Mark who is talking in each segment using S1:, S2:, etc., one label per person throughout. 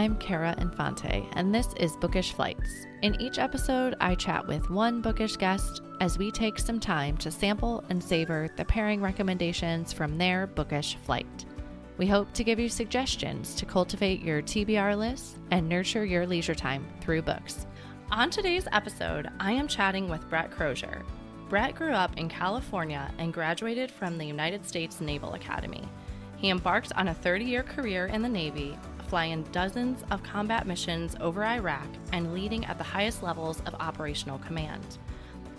S1: I'm Kara Infante, and this is Bookish Flights. In each episode, I chat with one bookish guest as we take some time to sample and savor the pairing recommendations from their bookish flight. We hope to give you suggestions to cultivate your TBR list and nurture your leisure time through books. On today's episode, I am chatting with Brett Crozier. Brett grew up in California and graduated from the United States Naval Academy. He embarked on a 30-year career in the Navy, flying dozens of combat missions over Iraq and leading at the highest levels of operational command.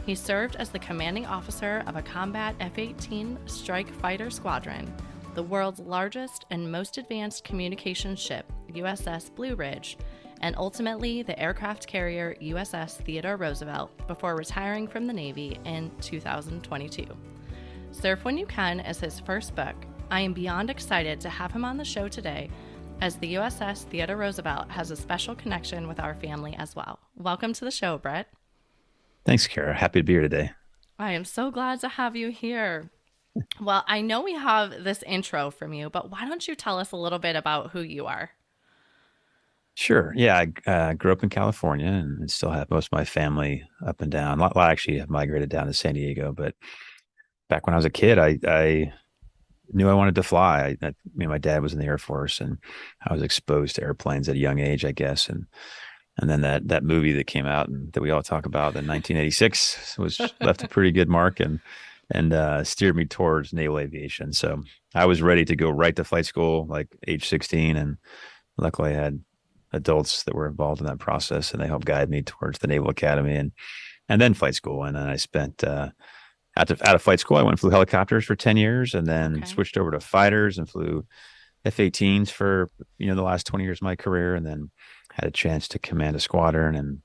S1: He served as the commanding officer of a combat F-18 strike fighter squadron, the world's largest and most advanced communications ship, USS Blue Ridge, and ultimately the aircraft carrier USS Theodore Roosevelt before retiring from the Navy in 2022. Surf When You Can is his first book. I am beyond excited to have him on the show today, as the USS Theodore Roosevelt has a special connection with our family as well. Welcome to the show, Brett.
S2: Thanks, Kara. Happy to be here today.
S1: I am so glad to have you here. Well, I know we have this intro from you, but why don't you tell us a little bit about who you are?
S2: Sure. Yeah, I grew up in California and still have most of my family up and down. Well, actually, have migrated down to San Diego, but back when I was a kid, I knew I wanted to fly. My dad was in the Air Force, and I was exposed to airplanes at a young age, I guess. And then that movie that came out and that we all talk about in 1986 was left a pretty good mark and steered me towards naval aviation. So I was ready to go right to flight school, like age 16, and luckily I had adults that were involved in that process, and they helped guide me towards the Naval Academy and then flight school. And then I spent out of flight school, I went and flew helicopters for 10 years and then switched over to fighters and flew F-18s for, the last 20 years of my career, and then had a chance to command a squadron and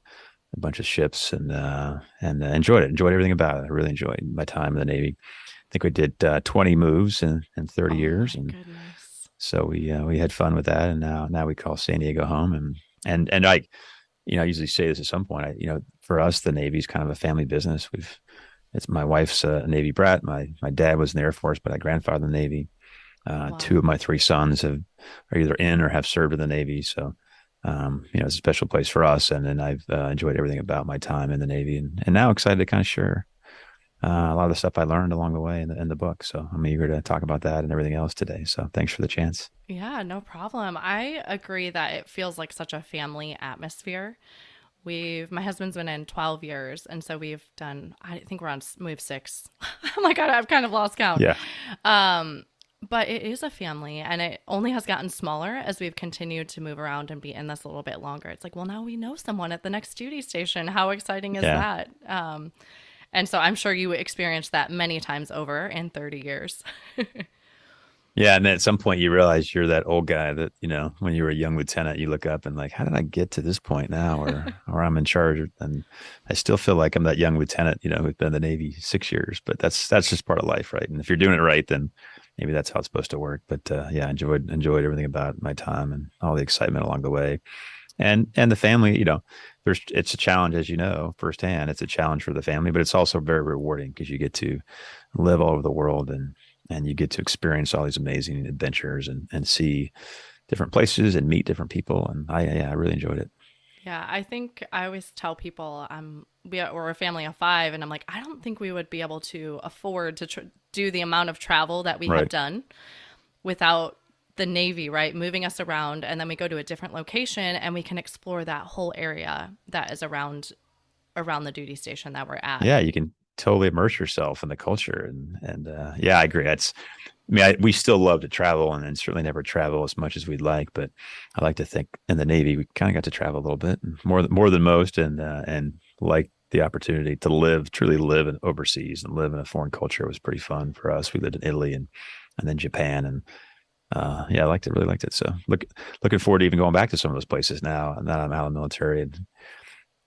S2: a bunch of ships and enjoyed it. Enjoyed everything about it. I really enjoyed my time in the Navy. I think we did 20 moves in 30 years. And
S1: goodness.
S2: so we had fun with that. And now we call San Diego home. And I usually say this at some point, for us, the Navy is kind of a family business. It's my wife's a Navy brat. My dad was in the Air Force, but my grandfather in the Navy.
S1: Wow.
S2: Two of my three sons are either in or have served in the Navy. So, it's a special place for us. And then I've enjoyed everything about my time in the Navy, and now excited to kind of share a lot of the stuff I learned along the way in the book. So I'm eager to talk about that and everything else today. So thanks for the chance.
S1: Yeah, no problem. I agree that it feels like such a family atmosphere. My husband's been in 12 years, and so we've done, I think we're on move 6. Oh my God, I've kind of lost count.
S2: Yeah.
S1: But it is a family, and it only has gotten smaller as we've continued to move around and be in this a little bit longer. It's like, well, now we know someone at the next duty station. How exciting is that? And so I'm sure you experienced that many times over in 30 years.
S2: Yeah. And then at some point you realize you're that old guy that, when you were a young lieutenant, you look up and like, how did I get to this point now? Or I'm in charge. And I still feel like I'm that young lieutenant, who's been in the Navy 6 years, but that's just part of life. Right. And if you're doing it right, then maybe that's how it's supposed to work. But yeah, enjoyed everything about my time and all the excitement along the way. And the family, it's a challenge, as you know, firsthand. It's a challenge for the family, but it's also very rewarding because you get to live all over the world and you get to experience all these amazing adventures and see different places and meet different people. And I really enjoyed it.
S1: Yeah, I think I always tell people we're a family of 5, and I'm like, I don't think we would be able to afford to do the amount of travel that we have done without the Navy, right? Moving us around, and then we go to a different location and we can explore that whole area that is around the duty station that we're at.
S2: Yeah, you can totally immerse yourself in the culture. And yeah, I agree. We still love to travel and certainly never travel as much as we'd like, but I like to think in the Navy, we kind of got to travel a little bit more than most and like the opportunity to truly live overseas and live in a foreign culture was pretty fun for us. We lived in Italy and then Japan, and yeah, really liked it. So looking forward to even going back to some of those places now that I'm out of the military, and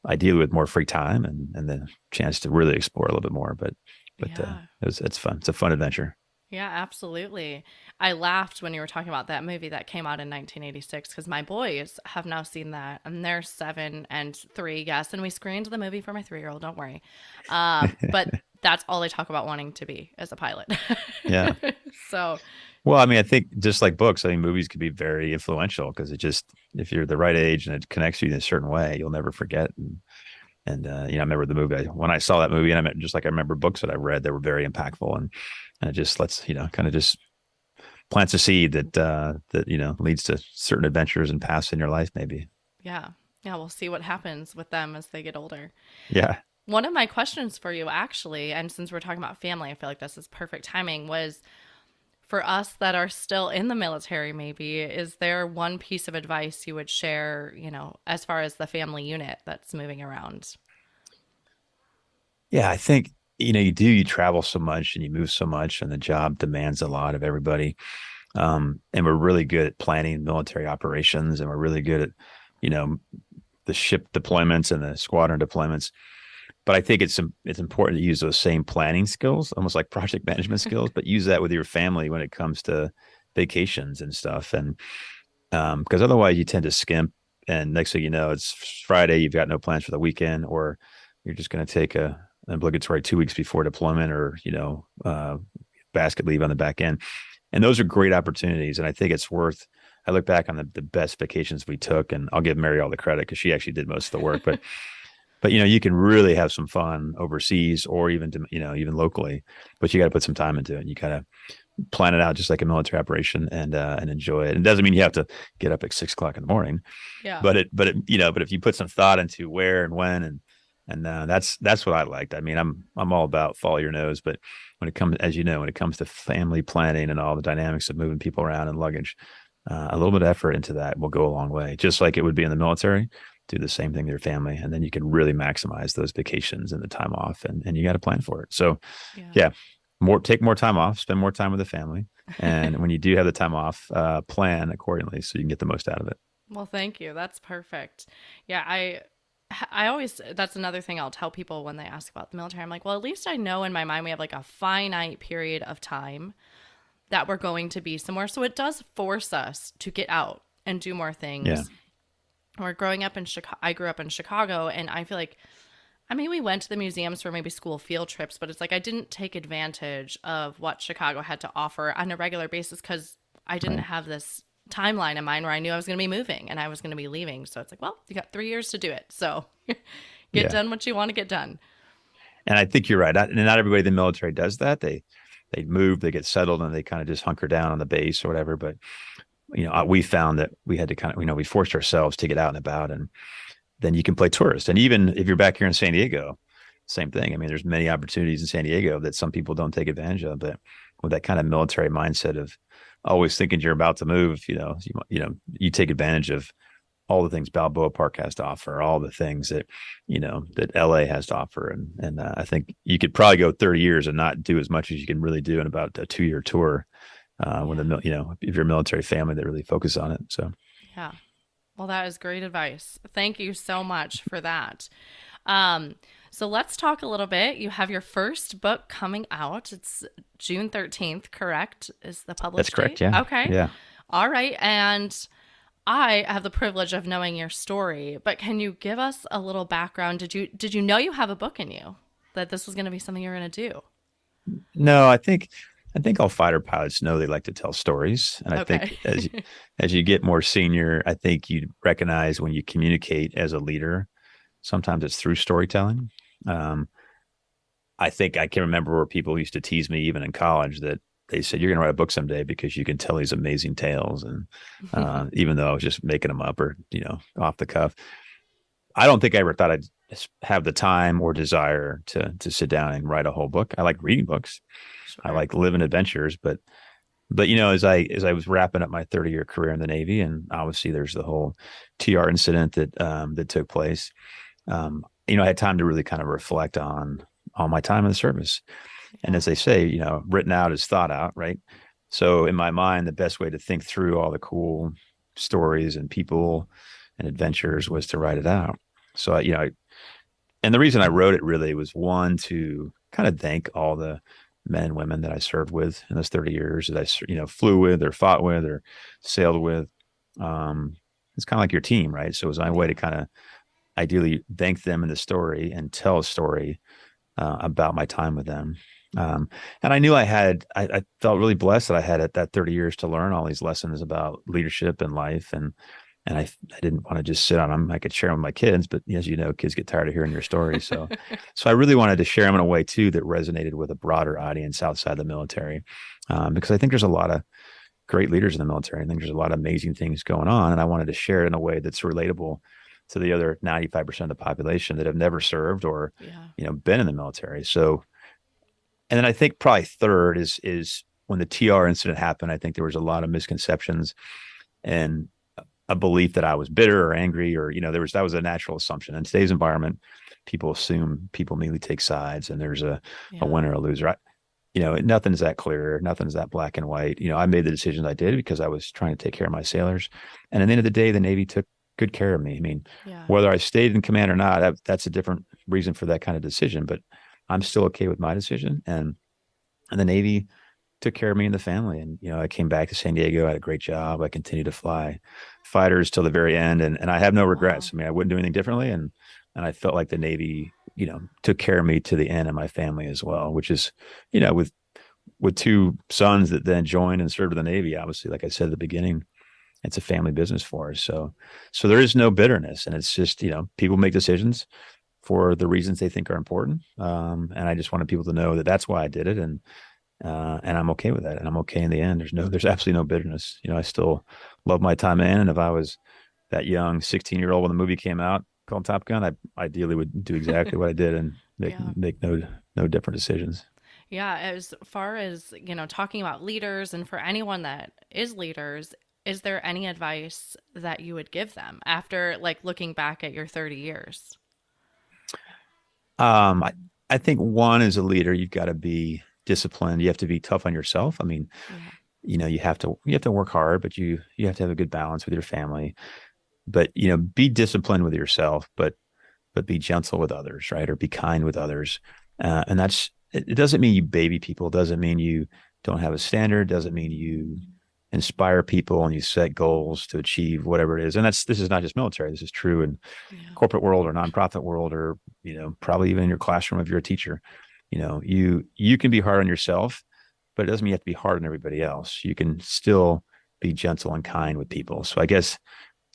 S2: ideally with more free time and then a chance to really explore a little bit more. But
S1: Yeah.
S2: it's fun. It's a fun adventure.
S1: Yeah, absolutely. I laughed when you were talking about that movie that came out in 1986 because my boys have now seen that, and they're 7 and 3. Yes, and we screened the movie for my 3-year-old. Don't worry. But that's all they talk about wanting to be as a pilot.
S2: Yeah.
S1: So,
S2: Well, I mean, I think just like books, I mean, movies could be very influential because it just, if you're the right age and it connects you in a certain way, you'll never forget. And I remember the movie when I saw that movie, and I meant just like I remember books that I read that were very impactful, and it just lets kind of just plants a seed that leads to certain adventures and paths in your life, maybe.
S1: yeah. Yeah, we'll see what happens with them as they get older.
S2: Yeah.
S1: One of my questions for you, actually, and since we're talking about family, I feel like this is perfect timing, was for us that are still in the military, maybe, is there one piece of advice you would share, as far as the family unit that's moving around?
S2: Yeah, I think you travel so much and you move so much, and the job demands a lot of everybody. And we're really good at planning military operations, and we're really good at you know the ship deployments and the squadron deployments. But I think it's important to use those same planning skills, almost like project management skills, but use that with your family when it comes to vacations and stuff. And because otherwise you tend to skimp, and next thing you know, it's Friday, you've got no plans for the weekend, or you're just going to take an obligatory 2 weeks before deployment, or basket leave on the back end. And those are great opportunities. And I think it's worth. I look back on the best vacations we took, and I'll give Mary all the credit because she actually did most of the work, but you can really have some fun overseas, or even even locally, but you got to put some time into it. And you kind of plan it out just like a military operation, and enjoy it. It doesn't mean you have to get up at 6 o'clock in the morning,
S1: Yeah.
S2: but if you put some thought into where and when, and that's what I liked. I mean, I'm all about follow your nose, but when it comes to family planning and all the dynamics of moving people around and luggage, a little bit of effort into that will go a long way. Just like it would be in the military, do the same thing to your family, and then you can really maximize those vacations and the time off, and you got to plan for it. So yeah, take more time off, spend more time with the family, and when you do have the time off, plan accordingly so you can get the most out of it.
S1: Well, thank you. That's perfect. Yeah, I always, that's another thing I'll tell people when they ask about the military. I'm like, well, at least I know in my mind we have like a finite period of time that we're going to be somewhere. So it does force us to get out and do more
S2: Yeah.
S1: things. We're growing up in Chicago. I grew up in Chicago, and I feel like, I mean, we went to the museums for maybe school field trips, but it's like I didn't take advantage of what Chicago had to offer on a regular basis because I didn't
S2: Right.
S1: have this timeline in mind where I knew I was going to be moving and I was going to be leaving. So it's like, well, you got 3 years to do it. So get
S2: Yeah.
S1: done what you want to get done.
S2: And I think you're right. And not everybody in the military does that. They move, they get settled, and they kind of just hunker down on the base or whatever. But we found that we had to kind of we forced ourselves to get out and about, and then you can play tourist. And even if you're back here in San Diego, same thing. I mean, there's many opportunities in San Diego that some people don't take advantage of. But with that kind of military mindset of always thinking you're about to move, you take advantage of all the things Balboa Park has to offer, all the things that LA has to offer. And I think you could probably go 30 years and not do as much as you can really do in about a 2-year tour. If you're a military family that really focus on it. So,
S1: Yeah. Well, that is great advice. Thank you so much for that. Um, so let's talk a little bit. You have your first book coming out. It's June 13th, correct? Is the published
S2: that's correct.
S1: date?
S2: Yeah.
S1: Okay.
S2: Yeah.
S1: All right. And I have the privilege of knowing your story, but can you give us a little background? Did you know you have a book in you, that this was going to be something you're going to do?
S2: No, I think all fighter pilots know they like to tell stories. And I
S1: Okay.
S2: think as you get more senior, I think you recognize when you communicate as a leader, sometimes it's through storytelling. Um, I think I can remember where people used to tease me even in college that they said, you're going to write a book someday because you can tell these amazing tales. And even though I was just making them up or, off the cuff, I don't think I ever thought I'd have the time or desire to sit down and write a whole book. I like reading books. I
S1: Sure.
S2: like living adventures, but as I was wrapping up my 30-year career in the Navy, and obviously there's the whole TR incident that took place. I had time to really kind of reflect on all my time in the service. And
S1: Yeah.
S2: as they say, written out is thought out, right? So in my mind, the best way to think through all the cool stories and people and adventures was to write it out. So, and the reason I wrote it really was one to kind of thank all the men and women that I served with in those 30 years that I, flew with or fought with or sailed with. It's kind of like your team, right? So it was my way to kind of ideally thank them in the story and tell a story about my time with them. Um, and I knew I felt really blessed that I had that 30 years to learn all these lessons about leadership and life. And I didn't want to just sit on them. I could share them with my kids, but as you know, kids get tired of hearing your stories. So I really wanted to share them in a way too that resonated with a broader audience outside the military, because I think there's a lot of great leaders in the military. I think there's a lot of amazing things going on, and I wanted to share it in a way that's relatable to the other 95% of the population that have never served or
S1: Yeah.
S2: been in the military. So, and then I think probably third is when the TR incident happened. I think there was a lot of misconceptions and a belief that I was bitter or angry, or that was a natural assumption. In today's environment, people assume, people immediately take sides, and there's a
S1: Yeah.
S2: winner or a loser. Nothing's that clear, nothing's that black and white. I made the decisions I did because I was trying to take care of my sailors, and at the end of the day, the Navy took good care of me. I mean,
S1: Yeah.
S2: whether I stayed in command or not, that's a different reason for that kind of decision. But I'm still okay with my decision, and the Navy took care of me and the family. And, I came back to San Diego, I had a great job. I continued to fly fighters till the very end. And I have no regrets.
S1: Wow.
S2: I mean, I wouldn't do anything differently. And I felt like the Navy, took care of me to the end, and my family as well, which is, with two sons that then joined and served in the Navy, obviously, like I said at the beginning, it's a family business for us. So there is no bitterness, and it's just, people make decisions for the reasons they think are important. And I just wanted people to know that that's why I did it. And I'm okay with that. And I'm okay in the end. There's absolutely no bitterness. I still love my time in. And if I was that young 16-year-old when the movie came out called Top Gun, I ideally would do exactly what I did and make,
S1: Yeah.
S2: make no different decisions.
S1: Yeah. As far as, talking about leaders, and for anyone that is leaders, is there any advice that you would give them after like looking back at your 30 years?
S2: I think one, as a leader, you've got to be disciplined. You have to be tough on yourself. I mean,
S1: Yeah.
S2: you have to work hard, but you have to have a good balance with your family. But be disciplined with yourself, but be gentle with others, right? Or be kind with others. And it doesn't mean you baby people. It doesn't mean you don't have a standard. It doesn't mean you inspire people and you set goals to achieve whatever it is. And this is not just military. This is true in
S1: Yeah.
S2: corporate world or nonprofit world, or, probably even in your classroom if you're a teacher. You can be hard on yourself, but it doesn't mean you have to be hard on everybody else. You can still be gentle and kind with people. So I guess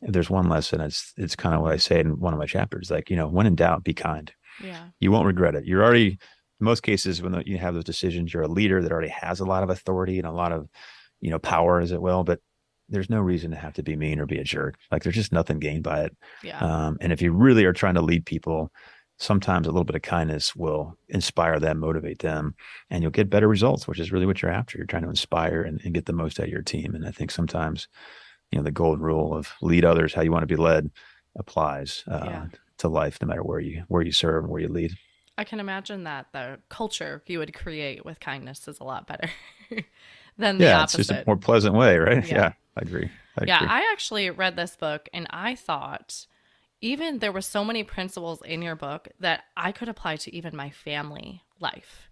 S2: if there's one lesson, it's kind of what I say in one of my chapters, like, when in doubt, be kind.
S1: Yeah.
S2: You won't regret it. You're already, in most cases, when you have those decisions, you're a leader that already has a lot of authority and a lot of, power, as it will. But there's no reason to have to be mean or be a jerk. Like, there's just nothing gained by it.
S1: Yeah.
S2: And if you really are trying to lead people, sometimes a little bit of kindness will inspire them, motivate them, and you'll get better results, which is really what you're after. You're trying to inspire and get the most out of your team. And I think sometimes, the golden rule of lead others how you want to be led applies
S1: Yeah.
S2: to life, no matter where you serve and where you lead.
S1: I can imagine that the culture you would create with kindness is a lot better than the
S2: Yeah, it's just a
S1: opposite.
S2: more pleasant way, right?
S1: Yeah.
S2: Yeah, I agree. I
S1: Yeah.
S2: agree.
S1: I actually read this book and I thought even there were so many principles in your book that I could apply to even my family life.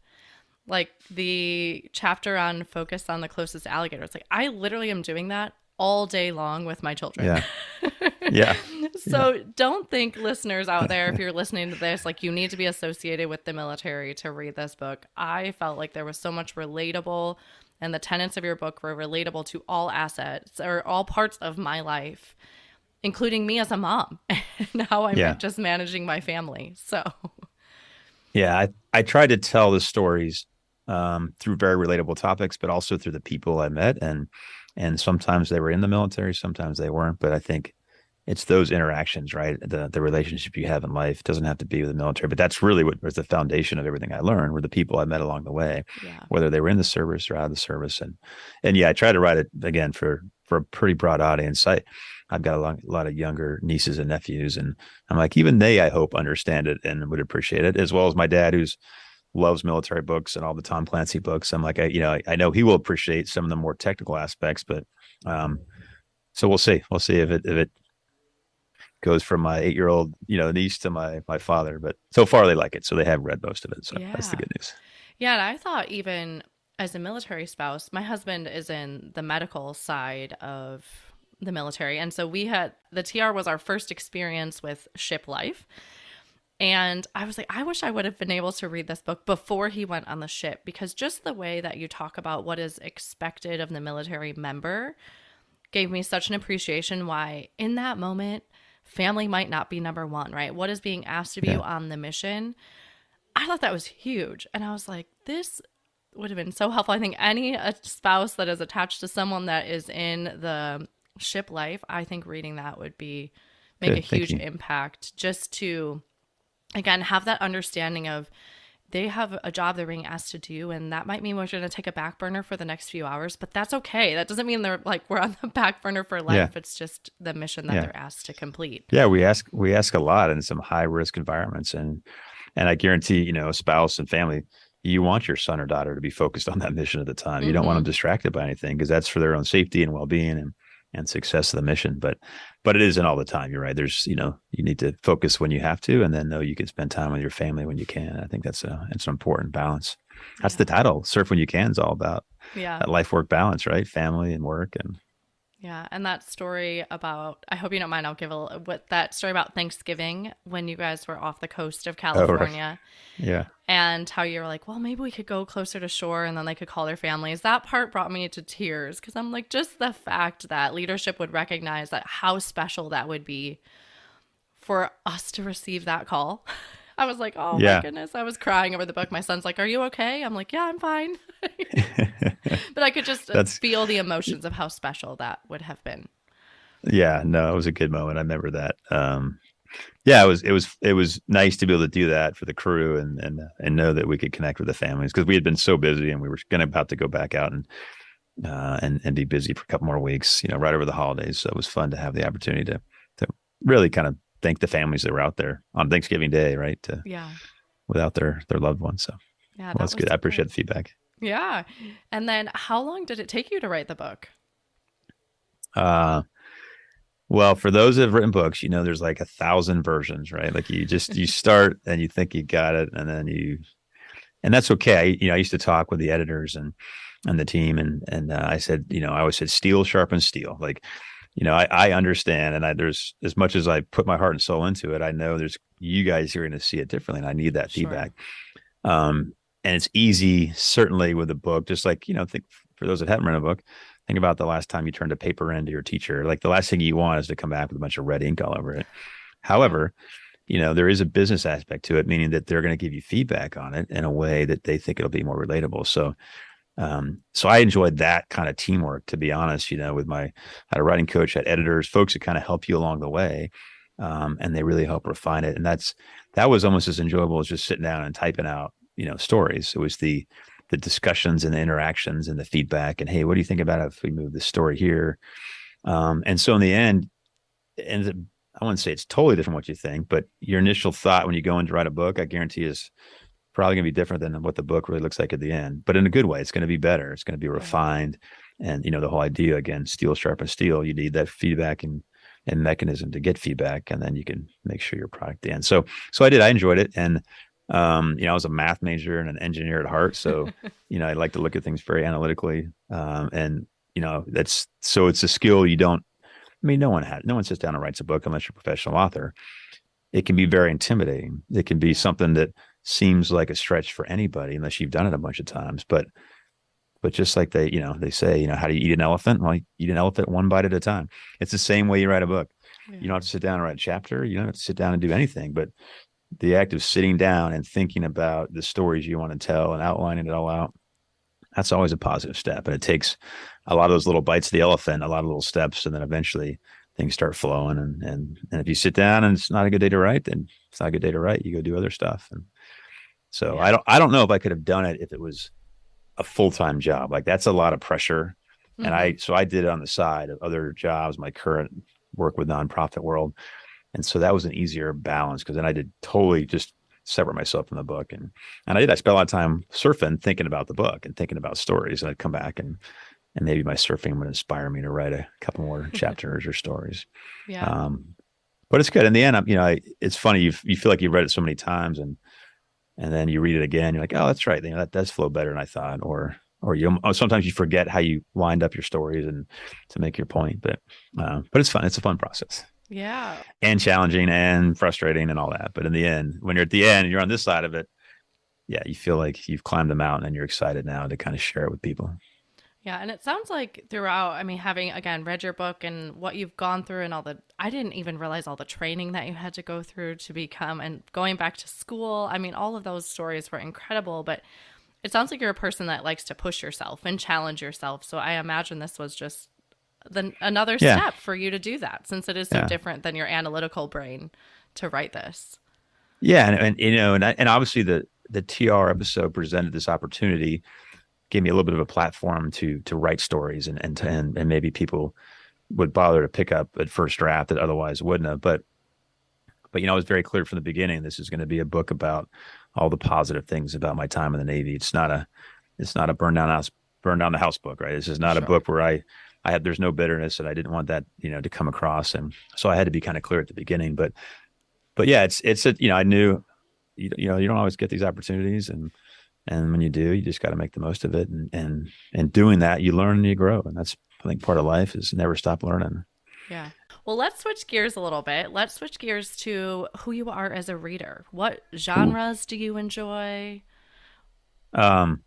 S1: Like the chapter on focus on the closest alligators. Like I literally am doing that all day long with my children.
S2: Yeah, yeah, yeah,
S1: So don't think, listeners out there, if you're listening to this, like you need to be associated with the military to read this book. I felt like there was so much relatable, and the tenets of your book were relatable to all assets or all parts of my life, including me as a mom and how I'm
S2: yeah,
S1: just managing my family. So,
S2: yeah. I tried to tell the stories through very relatable topics, but also through the people I met, and sometimes they were in the military, sometimes they weren't. But I think it's those interactions, right? The relationship you have in life doesn't have to be with the military, but that's really what was the foundation of everything I learned, were the people I met along the way,
S1: yeah.
S2: whether they were in the service or out of the service. And yeah, I try to write it again for a pretty broad audience. I've got a lot of younger nieces and nephews, and I'm like, even they, I hope, understand it and would appreciate it, as well as my dad, who's loves military books and all the Tom Clancy books. I'm like, I know he will appreciate some of the more technical aspects, but um, so we'll see. We'll see if it goes from my 8-year-old, niece to my father. But so far they like it, so they have read most of it. So that's the
S1: Yeah.
S2: good news.
S1: Yeah. And I thought, even as a military spouse, my husband is in the medical side of the military. And so we had the TR was our first experience with ship life. And I was like, I wish I would have been able to read this book before he went on the ship, because just the way that you talk about what is expected of the military member gave me such an appreciation why, in that moment, family might not be number one, right? What is being asked of you
S2: Yeah.
S1: on the mission? I thought that was huge. And I was like, this would have been so helpful. I think any spouse that is attached to someone that is in the ship life, I think reading that would be make a
S2: Good. Thank
S1: huge
S2: you.
S1: impact, just to again have that understanding of they have a job they're being asked to do, and that might mean we're going to take a back burner for the next few hours, but that's okay. That doesn't mean they're like we're on the back burner for
S2: Yeah.
S1: life. It's just the mission that
S2: Yeah.
S1: they're asked to complete.
S2: Yeah. We ask a lot in some high risk environments, and I guarantee, a spouse and family, you want your son or daughter to be focused on that mission at the time. You don't want them
S1: Mm-hmm.
S2: distracted by anything, because that's for their own safety and well-being and success of the mission. But it isn't all the time. You're right. There's, you need to focus when you have to, and then know you can spend time with your family when you can. I think it's an important balance. That's the
S1: Yeah.
S2: title. Surf When You Can is all about
S1: Yeah.
S2: that life work balance, right? Family and work. And
S1: Yeah, and that story about, I hope you don't mind, I'll give a what that story about Thanksgiving when you guys were off the coast of
S2: oh, right.
S1: California,
S2: Yeah.
S1: and how you were like, well, maybe we could go closer to shore and then they could call their families. That part brought me to tears, because I'm like, just the fact that leadership would recognize that, how special that would be for us to receive that call. I was like, oh my
S2: Yeah.
S1: goodness. I was crying over the book. My son's like, are you okay? I'm like, yeah, I'm fine. But I could just
S2: That's
S1: feel the emotions of how special that would have been.
S2: Yeah, no, it was a good moment. I remember that. Yeah, it was nice to be able to do that for the crew, and know that we could connect with the families, because we had been so busy, and we were about to go back out and be busy for a couple more weeks, right over the holidays. So it was fun to have the opportunity to really kind of thank the families that were out there on Thanksgiving Day, right?
S1: Yeah.
S2: Without their loved ones. So,
S1: Yeah,
S2: well,
S1: that
S2: that's
S1: was
S2: good. I
S1: so
S2: appreciate
S1: cool.
S2: the feedback.
S1: Yeah. And then how long did it take you to write the book?
S2: Uh, Well, for those that have written books, there's like 1,000 versions, right? Like you start and you think you got it, and then and that's okay. I used to talk with the editors and the team, and I said, I always said, steel sharpens steel. Like, I understand, and there's, as much as I put my heart and soul into it, I know there's you guys are going to see it differently, and I need that
S1: Sure.
S2: feedback. And it's easy, certainly with a book, just like, think for those that haven't read a book, think about the last time you turned a paper in to your teacher. Like, the last thing you want is to come back with a bunch of red ink all over it.
S1: Yeah.
S2: However, there is a business aspect to it, meaning that they're going to give you feedback on it in a way that they think it'll be more relatable. So I enjoyed that kind of teamwork, to be honest, with I had a writing coach, had editors, folks that kind of help you along the way. And they really help refine it. And that was almost as enjoyable as just sitting down and typing out, stories. It was the discussions and the interactions and the feedback, and, hey, what do you think about if we move this story here? And so in the end, and I wouldn't say it's totally different what you think, but your initial thought when you go in to write a book, I guarantee, is probably going to be different than what the book really looks like at the end. But in a good way, it's going to be better. It's going to be
S1: Yeah.
S2: refined. And, the whole idea, again, steel sharpens steel. You need that feedback and mechanism to get feedback, and then you can make sure your product ends. So I enjoyed it. And, I was a math major and an engineer at heart. So, I like to look at things very analytically. And, it's a skill you don't, no one sits down and writes a book unless you're a professional author. It can be very intimidating. It can be something that seems like a stretch for anybody unless you've done it a bunch of times. But just like they say, how do you eat an elephant? Well, you eat an elephant one bite at a time. It's the same way you write a book.
S1: Yeah.
S2: You don't have to sit down and write a chapter. You don't have to sit down and do anything, but the act of sitting down and thinking about the stories you want to tell and outlining it all out, that's always a positive step. And it takes a lot of those little bites of the elephant, a lot of little steps, and then eventually things start flowing. And if you sit down and it's not a good day to write, then it's not a good day to write. You go do other stuff. And so
S1: Yeah.
S2: I don't know if I could have done it if it was a full-time job. Like, that's a lot of pressure. And
S1: Mm-hmm.
S2: I did it on the side of other jobs, my current work with nonprofit world. And so that was an easier balance, because then I did totally just separate myself from the book. And I spent a lot of time surfing, thinking about the book and thinking about stories. And I'd come back and maybe my surfing would inspire me to write a couple more chapters or stories.
S1: Yeah.
S2: But it's good. In the end, it's funny. You feel like you've read it so many times, and then you read it again. You're like, oh, that's right. That does flow better than I thought. Or sometimes you forget how you wind up your stories and to make your point. But it's fun. It's a fun process.
S1: Yeah.
S2: and challenging and frustrating and all that. But in the end, when you're at the end and you're on this side of it, yeah, you feel like you've climbed the mountain and you're excited now to kind of share it with people.
S1: Yeah, and it sounds like throughout, I mean, having again read your book and what you've gone through and all the, I didn't even realize all the training that you had to go through to become, and going back to school. I mean, all of those stories were incredible, but it sounds like you're a person that likes to push yourself and challenge yourself. So I imagine this was just another
S2: Yeah.
S1: step for you to do that, since it is so
S2: Yeah.
S1: different than your analytical brain to write this.
S2: Yeah. And you know, and obviously the TR episode presented this opportunity, gave me a little bit of a platform to write stories and maybe people would bother to pick up at first draft that otherwise wouldn't have. But you know, it was very clear from the beginning this is going to be a book about all the positive things about my time in the Navy. It's not a burn down the house book, right? This is not a
S1: Sure.
S2: book where I had there's no bitterness and I didn't want that, you know, to come across. And so I had to be kind of clear at the beginning. But yeah, it's a, you know, I knew you know, you don't always get these opportunities and when you do, you just got to make the most of it. And doing that, you learn and you grow. And that's, I think, part of life is never stop learning.
S1: Yeah. Well, let's switch gears a little bit. Let's switch gears to who you are as a reader. What
S2: Ooh.
S1: genres do you enjoy?
S2: Um,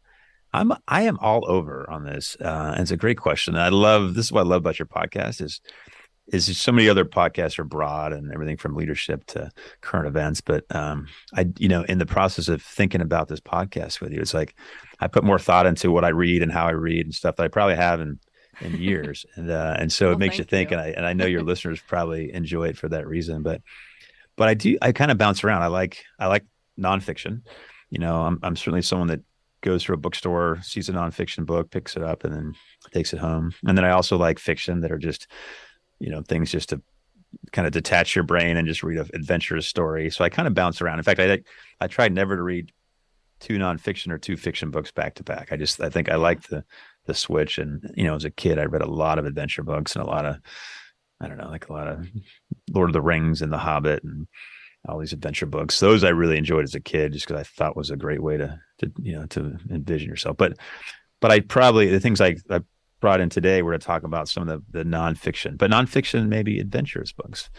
S2: I am all over on this. And it's a great question. I love this is what I love about your podcast is so many other podcasts are broad and everything from leadership to current events. But I, you know, in the process of thinking about this podcast with you, it's like I put more thought into what I read and how I read and stuff that I probably have in years. And so it
S1: Well,
S2: makes you
S1: thank
S2: think,
S1: you.
S2: and I know your listeners probably enjoy it for that reason. But I kind of bounce around. I like nonfiction. You know, I'm certainly someone that goes to a bookstore, sees a nonfiction book, picks it up, and then takes it home. And then I also like fiction that are just, you know, things just to kind of detach your brain and just read an adventurous story. So I kind of bounce around. In fact, I tried never to read two nonfiction or two fiction books back to back. I think I
S1: Yeah.
S2: like the switch. And you know, as a kid, I read a lot of adventure books and a lot of, I don't know, like a lot of Lord of the Rings and The Hobbit and all these adventure books. Those I really enjoyed as a kid, just because I thought was a great way to you know to envision yourself. But I probably the things I brought in today, we're going to talk about some of the nonfiction, but nonfiction maybe adventurous books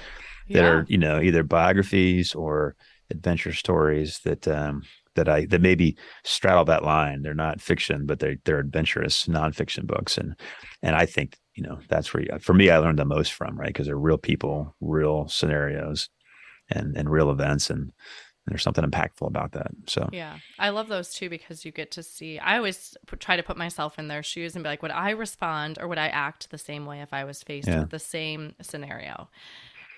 S2: that
S1: Yeah.
S2: are, you know, either biographies or adventure stories that maybe straddle that line. They're not fiction, but they're adventurous nonfiction books, and I think, you know, that's where for me I learned the most from, right? Because they're real people, real scenarios, and real events, and there's something impactful about that. So
S1: Yeah. I love those too because you get to see. I always try to put myself in their shoes and be like, would I respond or would I act the same way if I was faced
S2: yeah,
S1: with the same scenario?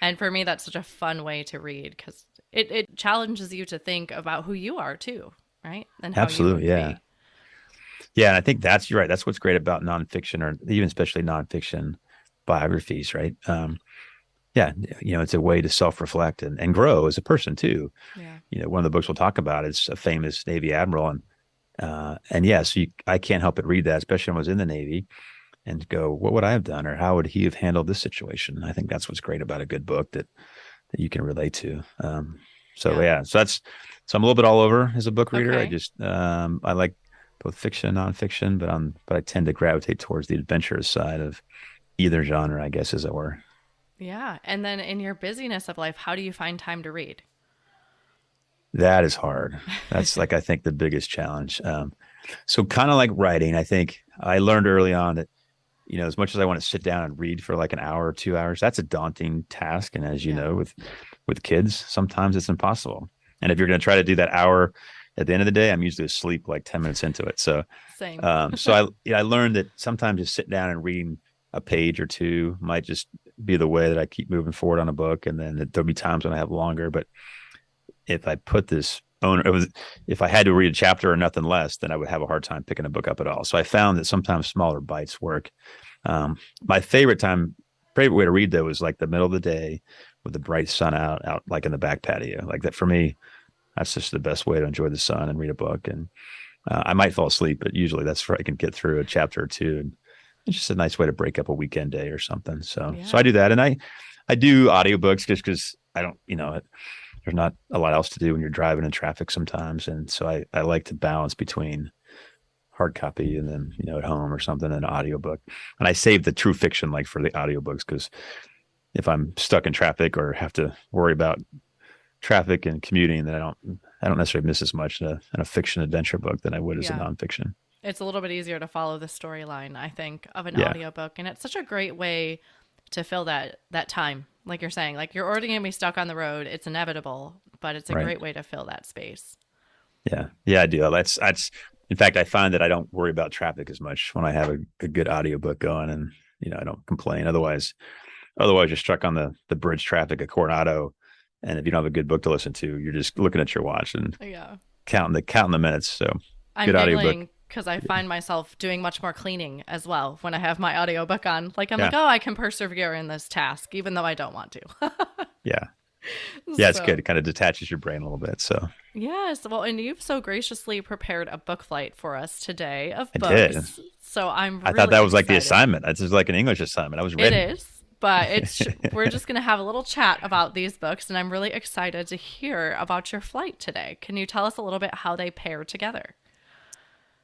S1: And for me, that's such a fun way to read because it challenges you to think about who you are too, right? And how you
S2: absolutely,
S1: would
S2: yeah.
S1: be.
S2: Yeah, and I think that's you're right. That's what's great about nonfiction, or even especially nonfiction biographies, right? Yeah, you know, it's a way to self-reflect and grow as a person too.
S1: Yeah.
S2: You know, one of the books we'll talk about is a famous Navy admiral, and yes, I can't help but read that, especially when I was in the Navy, and go, what would I have done, or how would he have handled this situation? I think that's what's great about a good book that you can relate to. So
S1: Yeah.
S2: yeah, so I'm a little bit all over as a book reader.
S1: Okay.
S2: I like both fiction and nonfiction, but I tend to gravitate towards the adventurous side of either genre, I guess, as it were.
S1: Yeah. And then in your busyness of life, how do you find time to read?
S2: That is hard. That's like I think the biggest challenge. So kind of like writing, I think I learned early on that, you know, as much as I want to sit down and read for like an hour or 2 hours, that's a daunting task. And as you
S1: Yeah.
S2: know, with kids, sometimes it's impossible. And if you're going to try to do that hour at the end of the day, I'm usually asleep like 10 minutes into it. So
S1: Same.
S2: I learned that sometimes just sitting down and reading a page or two might just be the way that I keep moving forward on a book. And then there'll be times when I have longer. But if I put this owner, it was if I had to read a chapter or nothing less, then I would have a hard time picking a book up at all. So I found that sometimes smaller bites work. My favorite way to read though is like the middle of the day with the bright sun out like in the back patio. Like that for me, that's just the best way to enjoy the sun and read a book. And I might fall asleep, but usually that's where I can get through a chapter or two. And it's just a nice way to break up a weekend day or something. So I
S1: Yeah.
S2: do that, and I do audiobooks just because I don't, you know, there's not a lot else to do when you're driving in traffic sometimes, and so I like to balance between hard copy and then, you know, at home or something, an audiobook. And I save the true fiction like for the audiobooks because if I'm stuck in traffic or have to worry about traffic and commuting, then I don't necessarily miss as much in a fiction adventure book than I would as a
S1: Yeah.
S2: nonfiction.
S1: It's a little bit easier to follow the storyline, I think, of an
S2: Yeah,
S1: audiobook. And it's such a great way to fill that time. Like you're saying, like you're already gonna be stuck on the road. It's inevitable, but it's a
S2: right.
S1: great way to fill that space.
S2: Yeah, yeah, I do. That's. In fact, I find that I don't worry about traffic as much when I have a good audiobook going, and I don't complain. Otherwise, you're stuck on the bridge traffic at Coronado, and if you don't have a good book to listen to, you're just looking at your watch and
S1: Yeah.
S2: counting the minutes. So,
S1: I'm
S2: good audiobook.
S1: giggling because I find myself doing much more cleaning as well when I have my audiobook on. Like I'm like,
S2: Yeah,
S1: oh, I can persevere in this task even though I don't want to.
S2: yeah, yeah. It's good.
S1: So
S2: It kind of detaches your brain a little bit. So
S1: yes, well, and you've so graciously prepared a book flight for us today of
S2: I did.
S1: books. So I'm
S2: I thought
S1: really
S2: that was like the
S1: excited.
S2: assignment. That's just like an English assignment. I was
S1: It
S2: ready.
S1: is, but we're just going to have a little chat about these books and I'm really excited to hear about your flight today. Can you tell us a little bit how they pair together?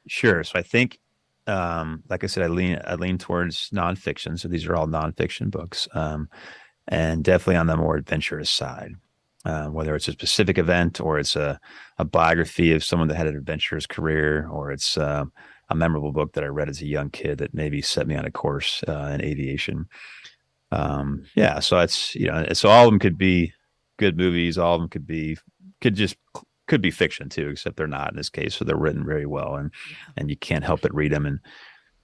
S2: Sure. So I think, like I said, I lean towards nonfiction. So these are all nonfiction books, and definitely on the more adventurous side. Whether it's a specific event or it's a biography of someone that had an adventurous career, or it's a memorable book that I read as a young kid that maybe set me on a course in aviation. Yeah, so so all of them could be good movies. All of them could just could be fiction too, except they're not in this case. So they're written very well,
S1: Yeah.
S2: and you can't help but read them,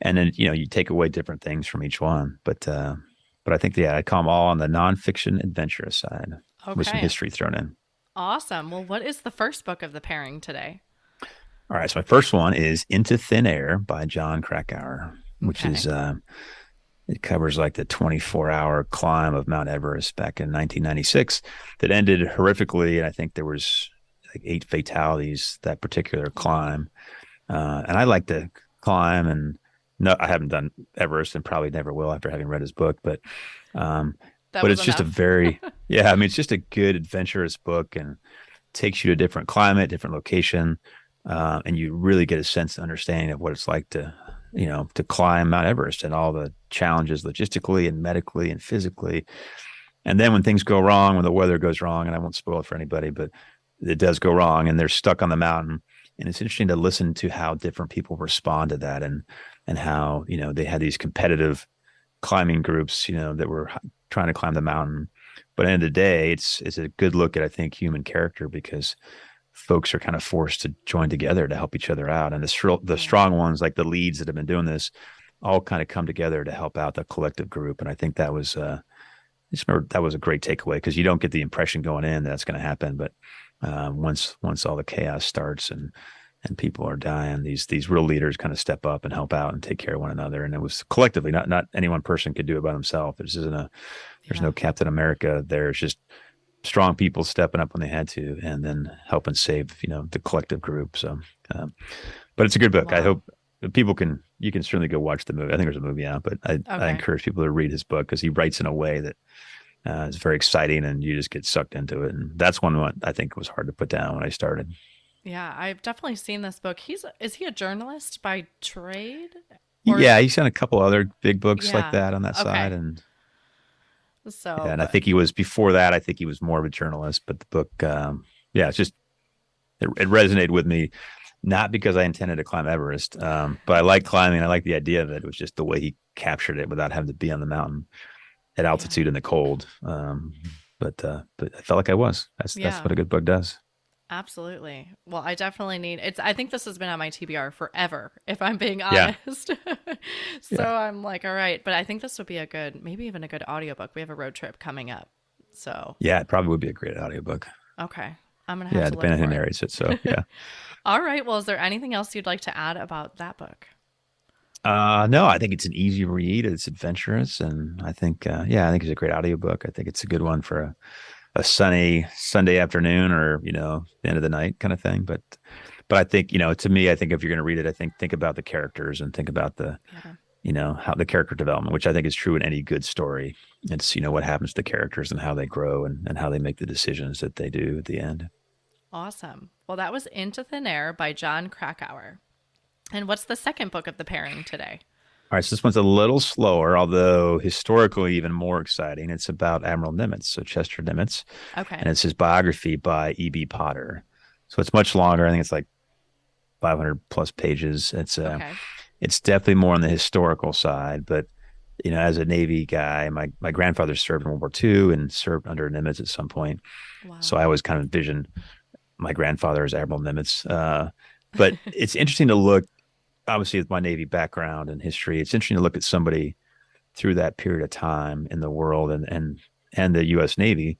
S2: and then you take away different things from each one. But I think I call them all on the nonfiction adventurous side with some
S1: Okay.
S2: history thrown in.
S1: Awesome. Well, what is the first book of the pairing today?
S2: All right, so my first one is Into Thin Air by John Krakauer, which is
S1: Okay.
S2: it covers like the 24-hour climb of Mount Everest back in 1996 that ended horrifically. And I think there was like 8 fatalities that particular
S1: Wow.
S2: climb. And I like to climb, and no, I haven't done Everest and probably never will after having read his book. Um,
S1: That
S2: but
S1: was
S2: it's just a
S1: enough.
S2: very, yeah, I mean, it's just a good adventurous book and takes you to a different climate, different location, and you really get a sense and understanding of what it's like to climb Mount Everest and all the challenges logistically and medically and physically. And then when things go wrong, when the weather goes wrong, and I won't spoil it for anybody, but it does go wrong, and they're stuck on the mountain. And it's interesting to listen to how different people respond to that, and how they had these competitive climbing groups, that were trying to climb the mountain. But at the end of the day, it's a good look at, I think, human character, because folks are kind of forced to join together to help each other out. And the
S1: Yeah.
S2: strong ones, like the leads that have been doing this, all kind of come together to help out the collective group. And I think I just remember that was a great takeaway, because you don't get the impression going in that's going to happen. But once all the chaos starts and people are dying, these real leaders kind of step up and help out and take care of one another. And it was collectively, not any one person could do it by themselves. There's
S1: Yeah.
S2: no Captain America. There's just strong people stepping up when they had to, and then helping save the collective group. So, um, but it's a good book. I
S1: Wow.
S2: hope you can certainly go watch the movie. I think there's a movie out, but I
S1: Okay.
S2: encourage people to read his book, because he writes in a way that is very exciting, and you just get sucked into it. And that's one I think was hard to put down when I started.
S1: Yeah, I've definitely seen this book. Is he a journalist by trade? Or
S2: Yeah, he's done a couple other big books like
S1: yeah.
S2: that on that side,
S1: Okay.
S2: and yeah,
S1: So,
S2: and I
S1: but
S2: think he was before that. I think he was more of a journalist, but the book, yeah, it resonated with me, not because I intended to climb Everest, but I like climbing. I like the idea of it. It was just the way he captured it without having to be on the mountain at
S1: yeah.
S2: altitude in the cold. But I felt like I was. That's
S1: Yeah.
S2: what a good book does.
S1: Absolutely. Well, I definitely need it's I think this has been on my TBR forever, if I'm being
S2: Yeah,
S1: honest. So
S2: yeah,
S1: I'm like, all right, but I think this would be a good, maybe even a good audiobook. We have a road trip coming up. So,
S2: yeah. It probably would be a great audiobook.
S1: okay. I'm going to have
S2: Yeah,
S1: to look
S2: depending on
S1: for
S2: who
S1: it.
S2: narrates it. So yeah.
S1: All right. Well, is there anything else you'd like to add about that book?
S2: No, I think it's an easy read. It's adventurous, and I think, yeah, I think it's a great audiobook. I think it's a good one for a sunny Sunday afternoon, or the end of the night kind of thing. But I think, to me, I think if you're going to read it, think about the characters, and think about the
S1: Yeah.
S2: how the character development, which I think is true in any good story. It's what happens to the characters and how they grow, and how they make the decisions that they do at the end.
S1: Awesome. Well, that was Into Thin Air by John Krakauer. And what's the second book of the pairing today?
S2: All right, so this one's a little slower, although historically even more exciting. It's about Admiral Nimitz, so Chester Nimitz,
S1: Okay.
S2: and it's his biography by E.B. Potter. So it's much longer. I think it's like 500 plus pages.
S1: Okay.
S2: It's definitely more on the historical side, but as a Navy guy, my grandfather served in World War II and served under Nimitz at some point. So
S1: Wow.
S2: I always kind of envisioned my grandfather as Admiral Nimitz. But it's interesting to look, obviously, with my Navy background and history, it's interesting to look at somebody through that period of time in the world and the U.S. Navy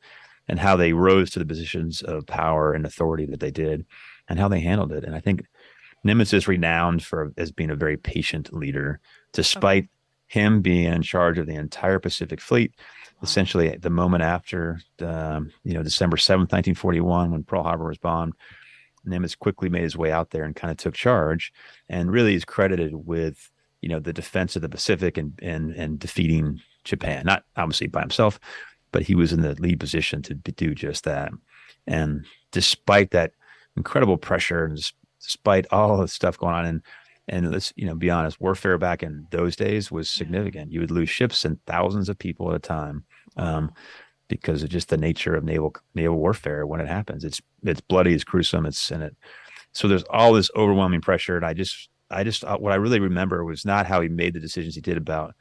S2: and how they rose to the positions of power and authority that they did and how they handled it. And I think Nimitz is renowned for as being a very patient leader,
S1: Okay.
S2: despite him being in charge of the entire Pacific Fleet.
S1: Wow.
S2: Essentially, the moment after, December 7th, 1941, when Pearl Harbor was bombed, Nimitz quickly made his way out there and kind of took charge, and really is credited with the defense of the Pacific and defeating Japan. Not obviously by himself, but he was in the lead position to do just that. And despite that incredible pressure and despite all the stuff going on and let's be honest, warfare back in those days was
S1: Yeah.
S2: significant. You would lose ships and thousands of people at a time. Um,
S1: Wow.
S2: because of just the nature of naval warfare when it happens. It's bloody, it's gruesome, so there's all this overwhelming pressure. And I just what I really remember was not how he made the decisions he did about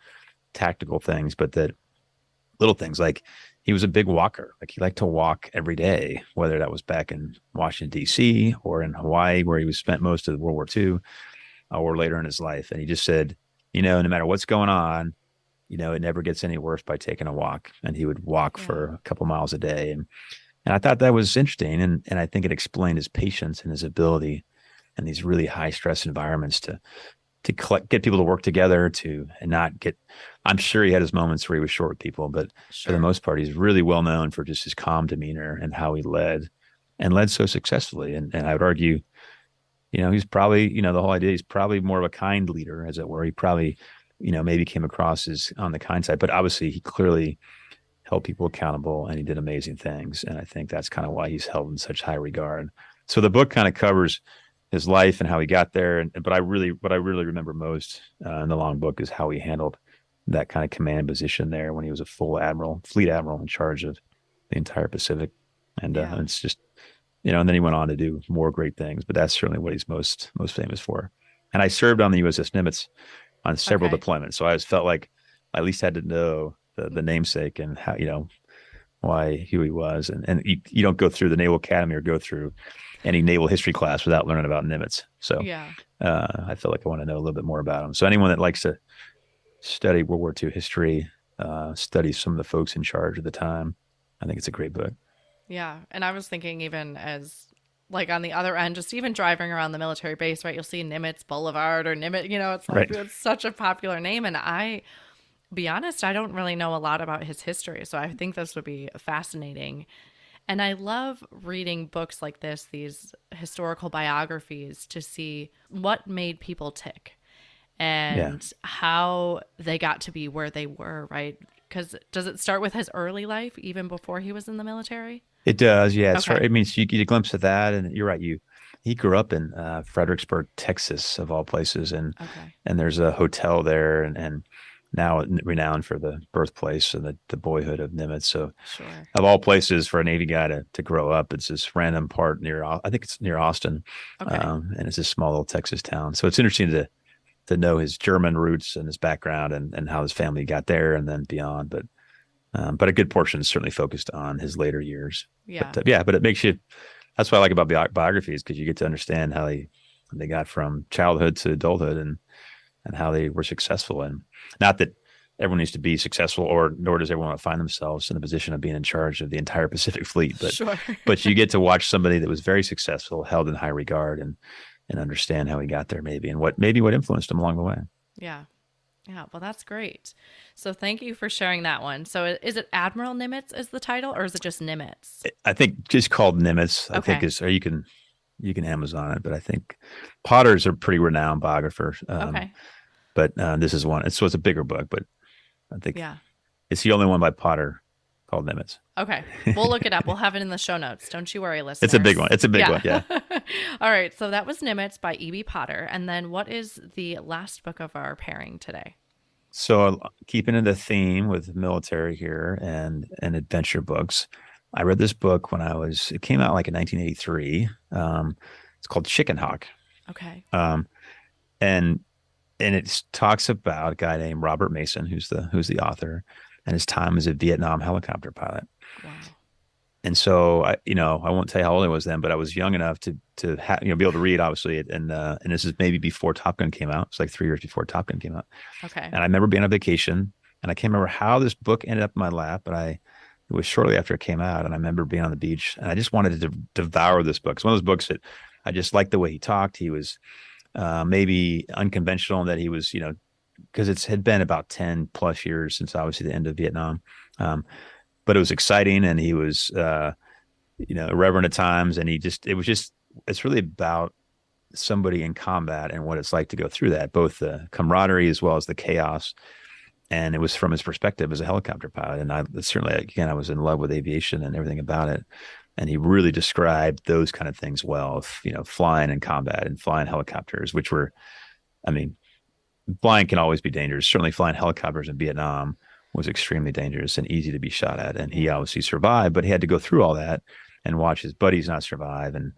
S2: tactical things, but that little things like he was a big walker. Like he liked to walk every day, whether that was back in Washington D.C. or in Hawaii, where he was spent most of World War II, or later in his life. And he just said, no matter what's going on, it never gets any worse by taking a walk. And he would walk
S1: Yeah.
S2: for a couple miles a day. And I thought that was interesting. And I think it explained his patience and his ability in these really high stress environments to get people to work together and not get, I'm sure he had his moments where he was short with people, but for the
S1: Sure.
S2: most part, he's really well known for just his calm demeanor and how he led so successfully. And I would argue, he's probably, the whole idea, he's probably more of a kind leader, as it were. He probably, maybe came across as on the kind side, but obviously he clearly held people accountable and he did amazing things. And I think that's kind of why he's held in such high regard. So the book kind of covers his life and how he got there. But what I really remember most in the long book is how he handled that kind of command position there when he was a fleet admiral in charge of the entire Pacific. And
S1: Yeah.
S2: it's just, and then he went on to do more great things, but that's certainly what he's most famous for. And I served on the USS Nimitz on several
S1: Okay.
S2: deployments. So I just felt like I at least had to know the namesake and how, why who he was. And you don't go through the Naval Academy or go through any naval history class without learning about Nimitz. So
S1: Yeah.
S2: I feel like I want to know a little bit more about him. So anyone that likes to study World War II history, study some of the folks in charge at the time, I think it's a great book.
S1: Yeah. And I was thinking, even as like on the other end, just even driving around the military base, right? You'll see Nimitz Boulevard or Nimitz, it's like
S2: Right.
S1: it's such a popular name. And be honest, I don't really know a lot about his history. So I think this would be fascinating. And I love reading books like this, these historical biographies, to see what made people tick
S2: Yeah.
S1: and how they got to be where they were, right? Because does it start with his early life, even before he was in the military?
S2: It does. Yeah.
S1: Okay.
S2: I mean, so you get a glimpse of that. And you're right. He grew up in Fredericksburg, Texas, of all places.
S1: Okay.
S2: And there's a hotel there and now renowned for the birthplace and the boyhood of Nimitz. So
S1: Sure.
S2: of all places for a Navy guy to grow up, it's this random part I think it's near Austin.
S1: Okay.
S2: And it's a small little Texas town. So it's interesting to know his German roots and his background and how his family got there and then beyond. But a good portion is certainly focused on his later years.
S1: Yeah.
S2: But it makes you, that's what I like about biographies, because you get to understand how they got from childhood to adulthood and how they were successful. And not that everyone needs to be successful, or nor does everyone want to find themselves in the position of being in charge of the entire Pacific Fleet.
S1: Sure.
S2: But you get to watch somebody that was very successful, held in high regard, and understand how he got there, maybe, and what influenced him along the way.
S1: Yeah. Yeah. Well, that's great. So thank you for sharing that one. So is it Admiral Nimitz is the title, or is it just Nimitz?
S2: I think just called Nimitz, I think
S1: Okay.
S2: is, or you can Amazon it, but I think Potter's a pretty renowned biographer.
S1: Okay.
S2: But this is one. It's a bigger book, but I think
S1: Yeah.
S2: it's the only one by Potter called Nimitz.
S1: Okay. We'll look it up. We'll have it in the show notes. Don't you worry,
S2: It's a big
S1: listeners.
S2: one. It's a big
S1: Yeah.
S2: one. Yeah.
S1: All right. So that was Nimitz by E.B. Potter. And then what is the last book of our pairing today?
S2: So keeping in the theme with military here and adventure books, I read this book when it came out like in 1983. It's called Chicken Hawk.
S1: Okay.
S2: Um, and it talks about a guy named Robert Mason, who's the author, and his time as a Vietnam helicopter pilot.
S1: Wow.
S2: And so I won't tell you how old I was then, but I was young enough to be able to read, obviously, and this is maybe before Top Gun came out. It's like 3 years before Top Gun came out.
S1: Okay.
S2: And I remember being on vacation, and I can't remember how this book ended up in my lap, but it was shortly after it came out, and I remember being on the beach, and I just wanted to devour this book. It's one of those books that I just liked the way he talked. He was maybe unconventional in that he was, because it had been about 10 plus years since obviously the end of Vietnam. But it was exciting, and he was, irreverent at times. And it's really about somebody in combat and what it's like to go through that, both the camaraderie as well as the chaos. And it was from his perspective as a helicopter pilot. And I certainly, again, I was in love with aviation and everything about it. And he really described those kind of things well, flying in combat and flying helicopters, which were, I mean, flying can always be dangerous. Certainly flying helicopters in Vietnam was extremely dangerous and easy to be shot at. And he obviously survived, but he had to go through all that and watch his buddies not survive and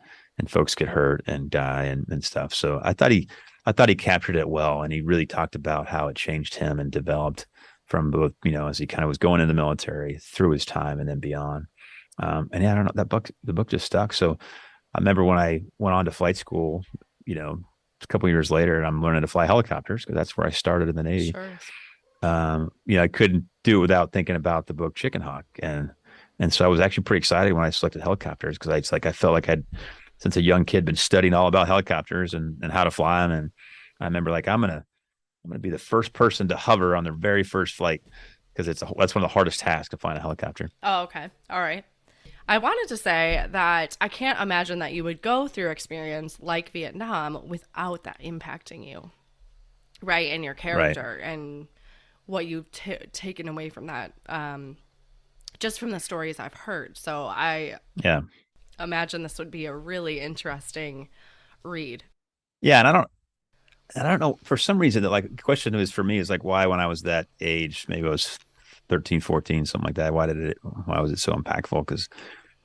S2: folks get hurt and die and stuff. So I thought he captured it well. And he really talked about how it changed him and developed from both, as he kind of was going in the military through his time and then beyond. And yeah, I don't know, the book just stuck. So I remember when I went on to flight school, a couple of years later, and I'm learning to fly helicopters because that's where I started in the Navy.
S1: Sure.
S2: I couldn't do it without thinking about the book Chicken Hawk. And so I was actually pretty excited when I selected helicopters because I felt like since a young kid, been studying all about helicopters and how to fly them. And I remember like, I'm going to be the first person to hover on the very first flight because that's one of the hardest tasks to fly a helicopter.
S1: Oh, okay. All right. I wanted to say that I can't imagine that you would go through experience like Vietnam without that impacting you, right? And your character and what you've taken away from that, just from the stories I've heard. So I imagine this would be a really interesting read.
S2: Yeah, and I don't know, for some reason that like the question is for me is like why when I was that age, maybe I was 13, 14, something like that, why was it so impactful? Because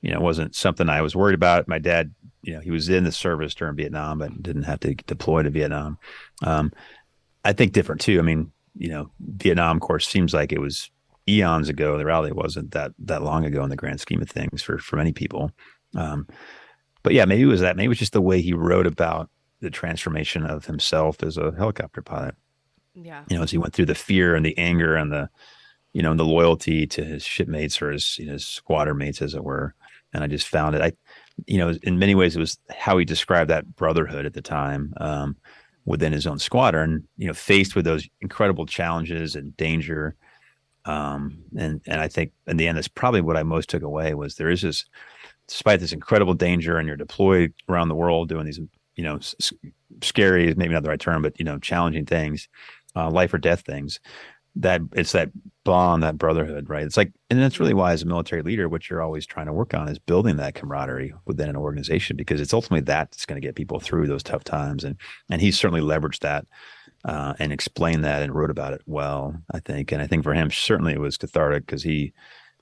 S2: it wasn't something I was worried about. My dad, he was in the service during Vietnam, but didn't have to deploy to Vietnam. I think different too. I mean, Vietnam, of course, seems like it was eons ago. The reality wasn't that long ago in the grand scheme of things for many people. But yeah, maybe it was that. Maybe it was just the way he wrote about the transformation of himself as a helicopter pilot.
S1: Yeah.
S2: As he went through the fear and the anger and the loyalty to his shipmates or his squadron mates, as it were. And I just found it, in many ways, it was how he described that brotherhood at the time within his own squadron, faced with those incredible challenges and danger. And I think in the end, that's probably what I most took away was there is this, despite this incredible danger and you're deployed around the world doing these, scary, maybe not the right term, but, challenging things, life or death things, that it's that bond, that brotherhood, right? It's like, and that's really why as a military leader, what you're always trying to work on is building that camaraderie within an organization, because it's ultimately that's going to get people through those tough times. And he certainly leveraged that and explained that and wrote about it well, I think. And I think for him, certainly it was cathartic because he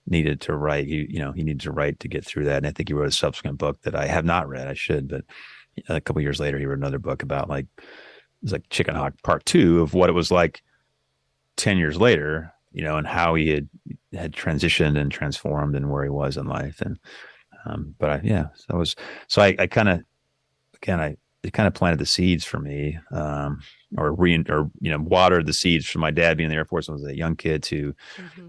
S2: needed to write, he needed to write to get through that. And I think he wrote a subsequent book that I have not read. I should, but a couple of years later, he wrote another book about it was like Chicken Hawk Part 2 of what it was like 10 years later, and how he had transitioned and transformed and where he was in life. And, it kind of planted the seeds for me, watered the seeds from my dad being in the Air Force when I was a young kid to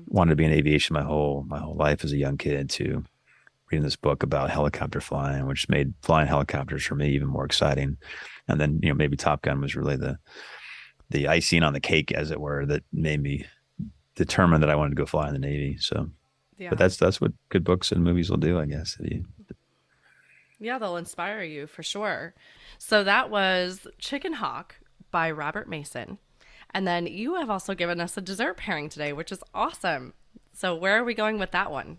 S2: wanted to be in aviation my whole life as a young kid to reading this book about helicopter flying, which made flying helicopters for me even more exciting. And then, maybe Top Gun was really the icing on the cake, as it were, that made me determine that I wanted to go fly in the Navy. So, but that's what good books and movies will do, I guess.
S1: Yeah, they'll inspire you for sure. So that was Chicken Hawk by Robert Mason. And then you have also given us a dessert pairing today, which is awesome. So where are we going with that one?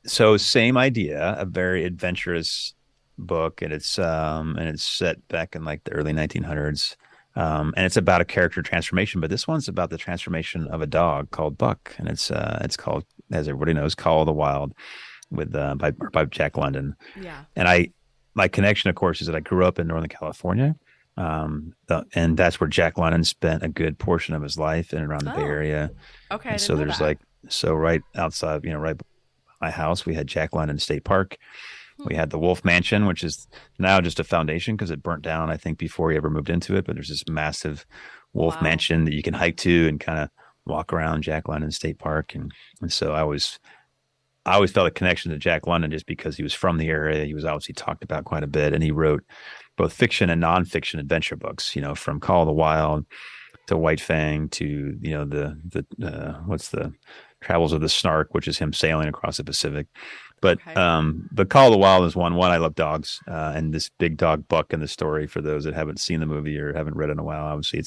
S2: So same idea, a very adventurous book, and it's set back in like the early 1900s. And it's about a character transformation, but this one's about the transformation of a dog called Buck, and it's called, as everybody knows, Call of the Wild with by Jack London.
S1: Yeah.
S2: And my connection, of course, is that I grew up in Northern California, and that's where Jack London spent a good portion of his life in and around the Bay
S1: Oh,
S2: Area.
S1: okay. I
S2: And
S1: didn't
S2: so
S1: know
S2: there's
S1: that.
S2: like so right outside, right my house, we had Jack London State Park. We
S1: Hmm.
S2: had the Wolf Mansion, which is now just a foundation because it burnt down, I think, before he ever moved into it. But there's this massive Wolf
S1: Wow.
S2: Mansion that you can hike to and kind of walk around Jack London State Park. And so I always felt a connection to Jack London just because he was from the area. He was obviously talked about quite a bit, and he wrote both fiction and nonfiction adventure books. From Call of the Wild to White Fang to the what's the Travels of the Snark, which is him sailing across the Pacific.
S1: Okay.
S2: But Call of the Wild is one. One, I love dogs, and this big dog Buck in the story. For those that haven't seen the movie or haven't read it in a while, obviously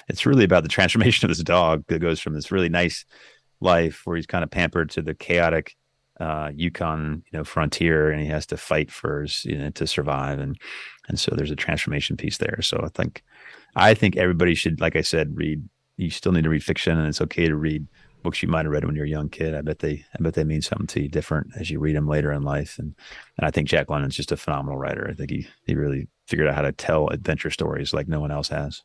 S2: it's really about the transformation of this dog that goes from this really nice life where he's kind of pampered to the chaotic Yukon frontier, and he has to fight for his, to survive, and so there's a transformation piece there. So I think everybody should, like I said, read. You still need to read fiction, and it's okay to read books you might have read when you're a young kid. I bet they mean something to you different as you read them later in life. And I think Jack London's just a phenomenal writer. I think he really figured out how to tell adventure stories like no one else has.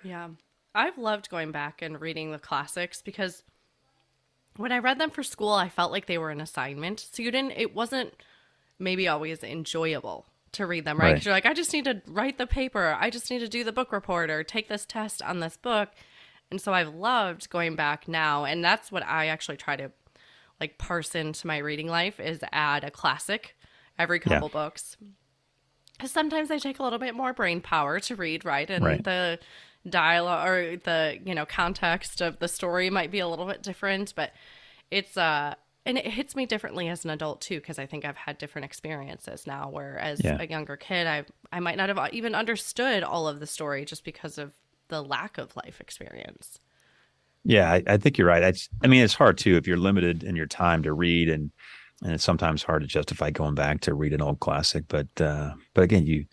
S1: Yeah. I've loved going back and reading the classics because when I read them for school, I felt like they were an assignment. So it wasn't maybe always enjoyable to read them, right?
S2: Right.
S1: Because you're like, I just need to write the paper. I just need to do the book report or take this test on this book. And so I've loved going back now. And that's what I actually try to like parse into my reading life is add a classic every
S2: Yeah.
S1: couple books. 'Cause sometimes they take a little bit more brain power to read, right? And
S2: Right.
S1: the dialogue or the context of the story might be a little bit different, but it's and it hits me differently as an adult too because I think I've had different experiences now where as
S2: Yeah.
S1: a younger kid I might not have even understood all of the story just because of the lack of life experience.
S2: Yeah. I think you're right. It's hard too if you're limited in your time to read, and it's sometimes hard to justify going back to read an old classic. But again, you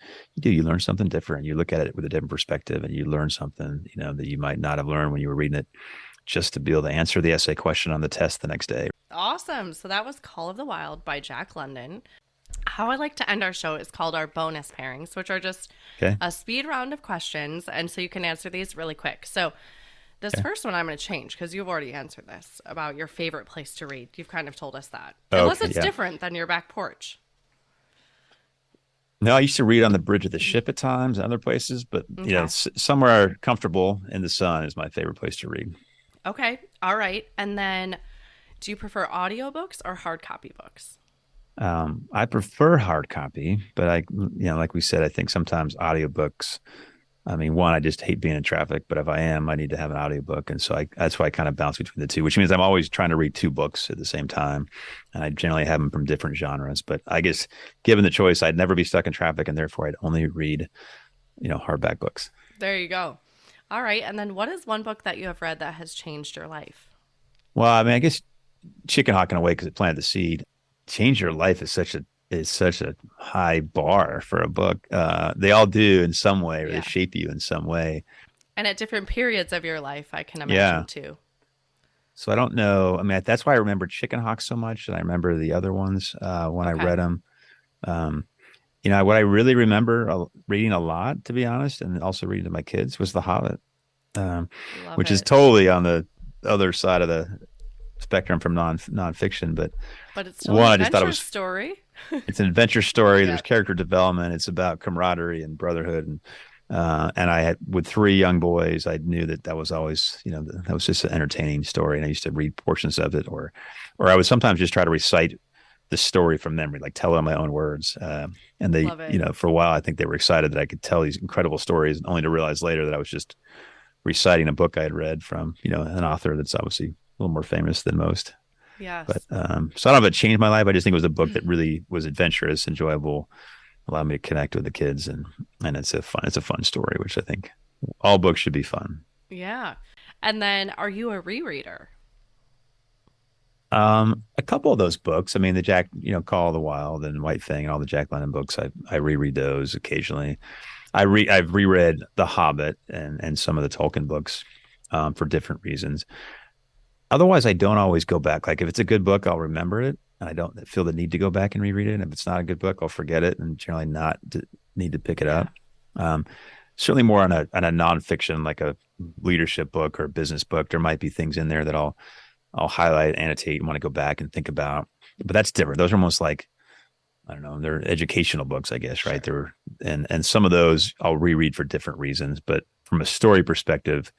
S2: learn something different. You look at it with a different perspective, and you learn something that you might not have learned when you were reading it, just to be able to answer the essay question on the test the next day.
S1: Awesome. So that was Call of the Wild by Jack London. How I like to end our show is called our bonus pairings, which are just
S2: Okay.
S1: a speed round of questions. And so you can answer these really quick. So this
S2: Okay.
S1: first one I'm going to change because you've already answered this about your favorite place to read. You've kind of told us that. Unless
S2: Okay.
S1: it's
S2: Yeah.
S1: different than your back porch.
S2: No, I used to read on the bridge of the ship at times and other places, but
S1: Okay.
S2: somewhere comfortable in the sun is my favorite place to read.
S1: Okay. All right. And then do you prefer audiobooks or hard copy books?
S2: I prefer hard copy, but like we said, I think sometimes audiobooks. One, I just hate being in traffic, but if I am, I need to have an audiobook. And so that's why I kind of bounce between the two, which means I'm always trying to read two books at the same time. And I generally have them from different genres. But I guess given the choice, I'd never be stuck in traffic, and therefore I'd only read, hardback books.
S1: There you go. All right. And then what is one book that you have read that has changed your life?
S2: Well, I guess Chicken Hawk in a way because it planted the seed. Change your life is such a high bar for a book. They all do in some way, or they
S1: Yeah.
S2: shape you in some way.
S1: And at different periods of your life, I can imagine
S2: Yeah.
S1: too.
S2: So I don't know. That's why I remember Chicken Hawk so much, and I remember the other ones when I
S1: Okay.
S2: read them. Um, what I really remember reading a lot, to be honest, and also reading to my kids was The Hobbit, um,
S1: Love
S2: which is
S1: it.
S2: totally on the other side of the spectrum from nonfiction. But
S1: But it's still an
S2: one, I just thought it
S1: adventure
S2: was
S1: story.
S2: it's an adventure story.
S1: Yeah.
S2: There's character development. It's about camaraderie and brotherhood. And I had with three young boys, I knew that was always, that was just an entertaining story. And I used to read portions of it, or I would sometimes just try to recite the story from memory, like tell it in my own words. And they,
S1: Love it.
S2: for a while, I think they were excited that I could tell these incredible stories, only to realize later that I was just reciting a book I had read from, an author that's obviously a little more famous than most. But
S1: Yes.
S2: so I don't know if it changed my life. I just think it was a book that really was adventurous, enjoyable, allowed me to connect with the kids, and it's a fun story, which I think all books should be fun.
S1: Yeah. And then are you a rereader?
S2: A couple of those books. I mean, the Jack, Call of the Wild and White Fang and all the Jack London books. I reread those occasionally. I've reread The Hobbit and some of the Tolkien books for different reasons. Otherwise, I don't always go back. Like if it's a good book, I'll remember it, and I don't feel the need to go back and reread it. And if it's not a good book, I'll forget it, and generally not need to pick it
S1: Yeah.
S2: up. Um, Certainly more on a nonfiction, like a leadership book or a business book. There might be things in there that I'll highlight, annotate, and want to go back and think about. But that's different. Those are almost like I don't know, they're educational books, I guess, right?
S1: Sure.
S2: They're and some of those I'll reread for different reasons. But from a story perspective,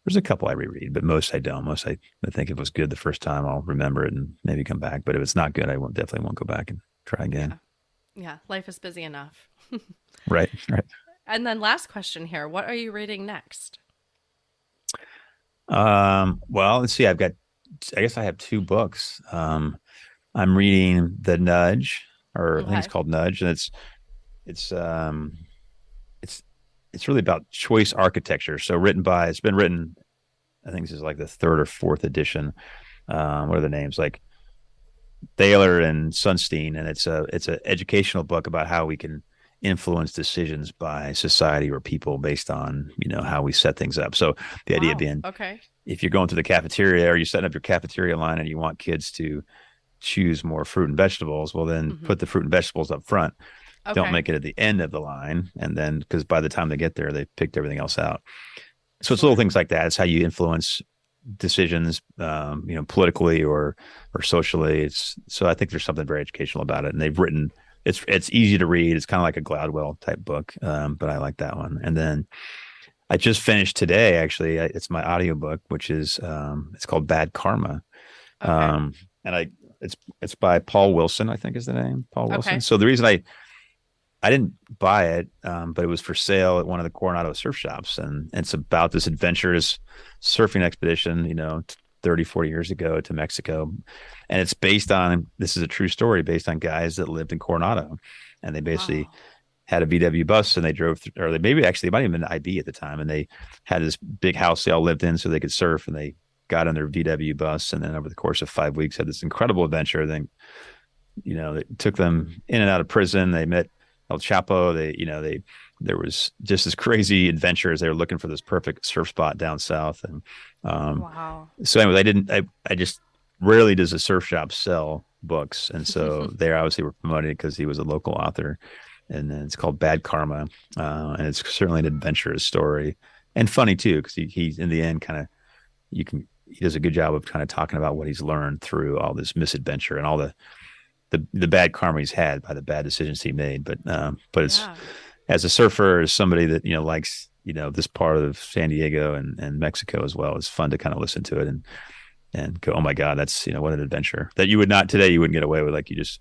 S2: there's a couple I reread, but most I don't. Most I think if it was good the first time, I'll remember it and maybe come back. But if it's not good, I won't definitely won't go back and try again.
S1: Yeah. Yeah. Life is busy enough.
S2: Right, right.
S1: And then last question here. What are you reading next?
S2: Well, let's see. I guess I have two books. I'm reading The Nudge, or I think it's
S1: Okay.
S2: called Nudge, and it's it's it's really about choice architecture. So it's been written. I think this is like the third or fourth edition. What are the names? Like Thaler and Sunstein, and it's an educational book about how we can influence decisions by society or people based on how we set things up. So the idea
S1: Wow.
S2: being,
S1: Okay.
S2: if you're going to the cafeteria or you're setting up your cafeteria line and you want kids to choose more fruit and vegetables, well then
S1: Hmm.
S2: put the fruit and vegetables up front. Don't
S1: Okay.
S2: make it at the end of the line, and then because by the time they get there, they picked everything else out. So it's little
S1: Sure.
S2: things like that. It's how you influence decisions, politically or socially. It's so I think there's something very educational about it, and they've written. It's easy to read. It's kind of like a Gladwell type book, but I like that one. And then I just finished today. Actually, it's my audiobook, which is it's called Bad Karma,
S1: Okay.
S2: and it's by Paul Wilson. I think is the name, Paul Wilson.
S1: Okay.
S2: So the reason I didn't buy it, but it was for sale at one of the Coronado surf shops. And it's about this adventurous surfing expedition, 30, 40 years ago to Mexico. And it's this is a true story based on guys that lived in Coronado. And they basically
S1: Wow.
S2: had a VW bus and they drove through, or they maybe actually, it might have been an IB at the time. And they had this big house they all lived in so they could surf. And they got on their VW bus. And then over the course of 5 weeks, had this incredible adventure. Then it took them in and out of prison. They met El Chapo. There was just this crazy adventure as they were looking for this perfect surf spot down south. And
S1: Wow.
S2: so anyways, I just rarely does a surf shop sell books. And so they obviously were promoting it because he was a local author. And then it's called Bad Karma. And it's certainly an adventurous story and funny too, because he's in the end he does a good job of kind of talking about what he's learned through all this misadventure and all the bad karma he's had by the bad decisions he made. But it's
S1: Yeah.
S2: as a surfer, as somebody that likes this part of San Diego and Mexico as well, it's fun to kind of listen to it and go, oh my god, that's what an adventure that you would not today you wouldn't get away with. Like you just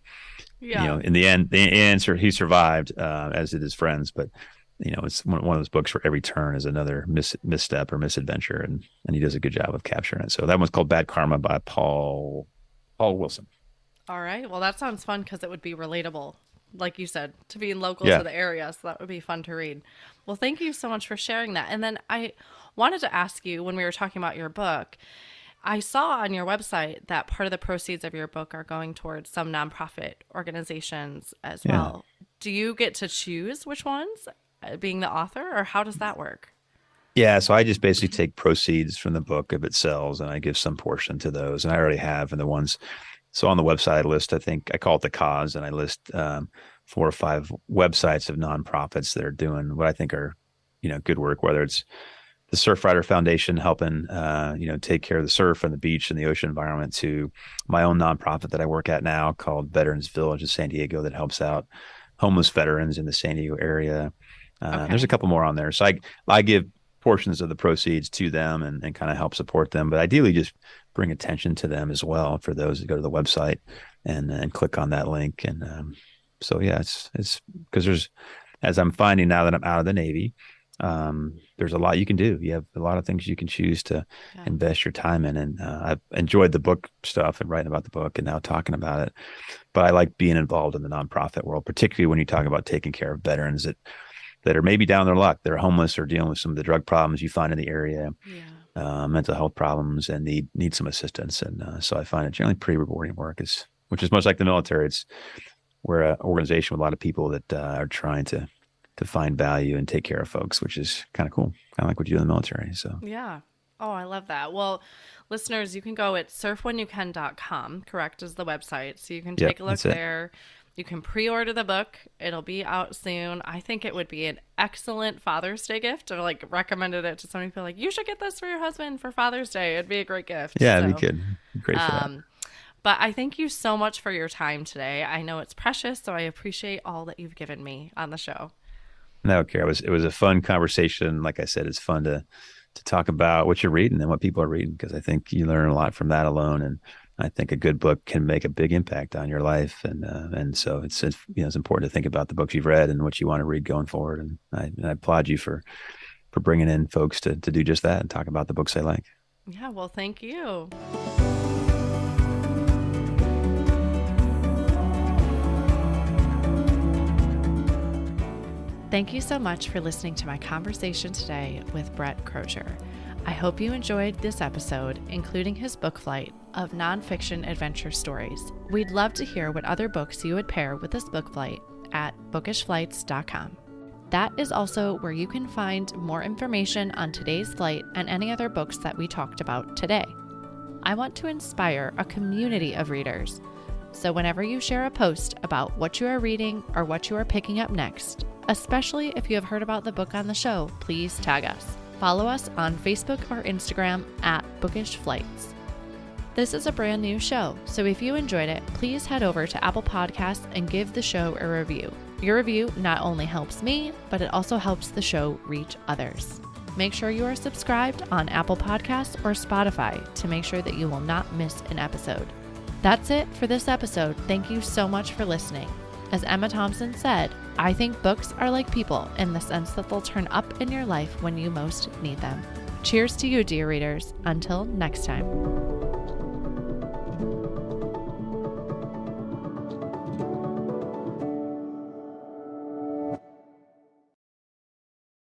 S1: Yeah.
S2: in the answer he survived, as did his friends. But it's one of those books where every turn is another misstep or misadventure, and he does a good job of capturing it. So that one's called Bad Karma by Paul Wilson.
S1: All right. Well, that sounds fun because it would be relatable, like you said, to being local to
S2: Yeah.
S1: the area. So that would be fun to read. Well, thank you so much for sharing that. And then I wanted to ask you when we were talking about your book, I saw on your website that part of the proceeds of your book are going towards some nonprofit organizations as
S2: Yeah.
S1: well. Do you get to choose which ones, being the author, or how does that work?
S2: Yeah, so I just basically take proceeds from the book if it sells, and I give some portion to those, and I already have. And the ones, so on the website I list, I think I call it the cause, and I list 4 or 5 websites of nonprofits that are doing what I think are, good work. Whether it's the Surfrider Foundation helping, take care of the surf and the beach and the ocean environment, to my own nonprofit that I work at now called Veterans Village in San Diego that helps out homeless veterans in the San Diego area. There's a
S1: Okay.
S2: couple more on there. So I give portions of the proceeds to them and kind of help support them, but ideally just bring attention to them as well for those that go to the website and click on that link. And so yeah, it's because as I'm finding now that I'm out of the Navy, there's a lot you can do. You have a lot of things you can choose to
S1: Yeah.
S2: invest your time in. And I've enjoyed the book stuff and writing about the book and now talking about it. But I like being involved in the nonprofit world, particularly when you talk about taking care of veterans that are maybe down their luck. They're homeless or dealing with some of the drug problems you find in the area.
S1: Yeah.
S2: mental health problems and need some assistance. And so I find it generally pretty rewarding work, which is much like the military. We're an organization with a lot of people that are trying to find value and take care of folks, which is kind of cool, kind of like what you do in the military. So
S1: yeah. Oh, I love that. Well, listeners, you can go at surfwhenyoucan.com, correct, is the website. So you can take a look there. You can pre-order the book. It'll be out soon. I think it would be an excellent Father's Day gift. I recommended it to somebody, feel like you should get this for your husband for Father's Day. It'd be a great gift.
S2: Yeah, it'd be good. Great for that.
S1: But I thank you so much for your time today. I know it's precious, so I appreciate all that you've given me on the show.
S2: No, okay. It was a fun conversation. Like I said, it's fun to talk about what you're reading and what people are reading, because I think you learn a lot from that alone. And I think a good book can make a big impact on your life. And so it's important to think about the books you've read and what you want to read going forward. And I applaud you for bringing in folks to do just that and talk about the books they like.
S1: Yeah, well, thank you. Thank you so much for listening to my conversation today with Brett Crozier. I hope you enjoyed this episode, including his book flight of nonfiction adventure stories. We'd love to hear what other books you would pair with this book flight at bookishflights.com. That is also where you can find more information on today's flight and any other books that we talked about today. I want to inspire a community of readers. So whenever you share a post about what you are reading or what you are picking up next, especially if you have heard about the book on the show, please tag us. Follow us on Facebook or Instagram at Bookish Flights. This is a brand new show, so if you enjoyed it, please head over to Apple Podcasts and give the show a review. Your review not only helps me, but it also helps the show reach others. Make sure you are subscribed on Apple Podcasts or Spotify to make sure that you will not miss an episode. That's it for this episode. Thank you so much for listening. As Emma Thompson said, I think books are like people in the sense that they'll turn up in your life when you most need them. Cheers to you, dear readers. Until next time.